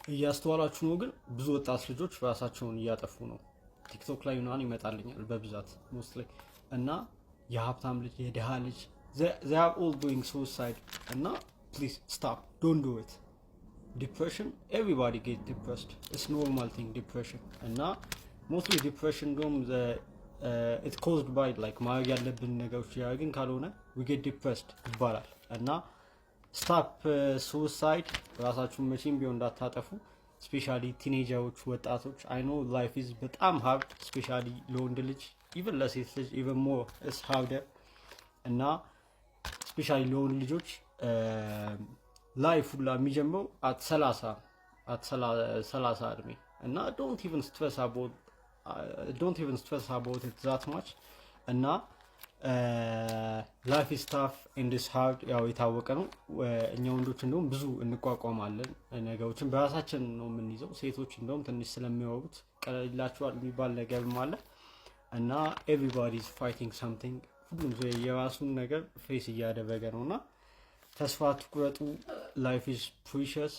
እያስተዋላችሁ ነው። ግን ብዙ ወጣት ልጆች ራሳቸውን እያጠፉ ነው። ቲክቶክ ላይ ምናምን ይመጣልኛል በብዛት ሞስትሊ እና የሀብታም ልጅ የድሃ ልጅ they are all doing suicide እና please stop, don't do it. Depression, everybody get depressed, it's normal thing depression እና mostly depression ደግሞ it's caused by like ማድረግ ያለብን ነገሮች ያደርግን ካልሆነ we get depressed ይባላል እና ስታፕ ሱሳይድ ራሳችሁን መቼም ቢሆን እንዳታጠፉ። ስፔሻሊ ቲኔጀሮች ወጣቶች አይ ኖ ላይፍ ኢዝ በጣም ሃርድ ስፔሻሊ ለወንድ ልጅ ኢቨን ለሴት ልጅ ኢቨን ሞር ኢስ ሃርደር እና ስፔሻሊ ለወንድ ልጆች ላይፍ ሁላ የሚጀምረው አት 30 እድሜ እና ዶንት ኢቨን ስትረስ አባውት ኢት ዛት ማች እና ላይፍ ኢዝ ታፍ ኤንድ ኢዝ ሃርድ ያው የታወቀ ነው። እኛ ወንዶች እንደውም ብዙ እንቋቋማለን ነገሮችን በራሳችን ነው የምንይዘው። ሴቶች እንደውም ትንሽ ስለሚያወሩት ቀለላቸዋል የሚባል ነገርም አለ እና ኤቭሪባዲ ኢዝ ፋይቲንግ ሳምቲንግ ሁሉም ሰው የራሱን ነገር ፌስ እያደረገ ነው እና ተስፋ አትቁረጡ። ላይፍ ኢዝ ፕሪሸስ።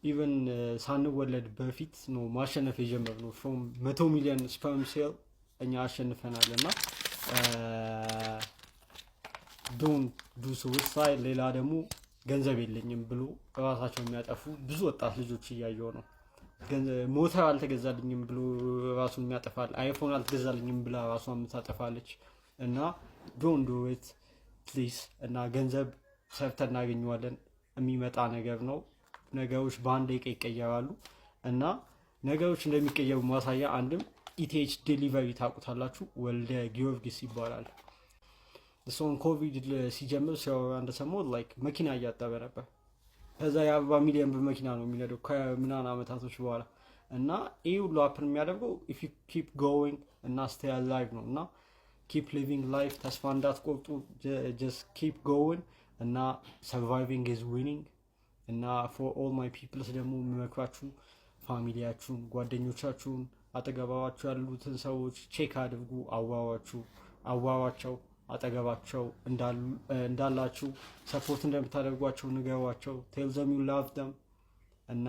ኢቨን ሳንወለድ በፊት ነው ማሸነፍ የጀመርነው። ፍሮም 100 ሚሊዮን ስፐርም ሴል እኛ አሸንፈናል እና ዶንት ዱ ሱሳይድ። ሌላ ደግሞ ገንዘብ የለኝም ብሎ ራሳቸው የሚያጠፉ ብዙ ወጣት ልጆች እያየው ነው። ሞተር አልተገዛልኝም ብሎ ራሱን የሚያጠፋል። አይፎን አልተገዛልኝም ብላ ራሷን የምታጠፋለች እና ዶንት ዱ ኢት ፕሊዝ። እና ገንዘብ ሰርተን እናገኘዋለን፣ የሚመጣ ነገር ነው። ነገሮች በአንድ ደቂቃ ይቀየራሉ እና ነገሮች እንደሚቀየሩ ማሳያ አንድም ኢቲኤች ዴሊቨሪ ታውቁታላችሁ። ወልደ ጊዮርጊስ ይባላል። እሱን ኮቪድ ሲጀምር ሲያወራ እንደሰማሁት ላይክ መኪና እያጠበ ነበር። ከዛ የ40 ሚሊዮን ብር መኪና ነው የሚነደው ከምናምን አመታቶች በኋላ እና ይህ ሁሉ አፕን የሚያደርገው ኢፍ ዩ ኪፕ ጎዊንግ እና ስቴይ አላይቭ ነው እና ኪፕ ሊቪንግ ላይፍ። ተስፋ እንዳትቆርጡ፣ ጀስት ኪፕ ጎዊንግ እና ሰርቫይቪንግ ኢዝ ዊኒንግ እና ፎር ኦል ማይ ፒፕልስ ደግሞ የምመክራችሁ ፋሚሊያችሁን፣ ጓደኞቻችሁን፣ አጠገባችሁ ያሉትን ሰዎች ቼክ አድርጉ። አዋሯቸው፣ አጠገባቸው እንዳላችሁ ሰፖርት እንደምታደርጓቸው ንገሯቸው። ቴል ዘም ዩ ላቭ ደም እና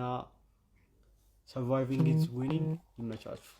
ሰርቫይቪንግ ኢዝ ዊኒንግ። ይመቻችሁ።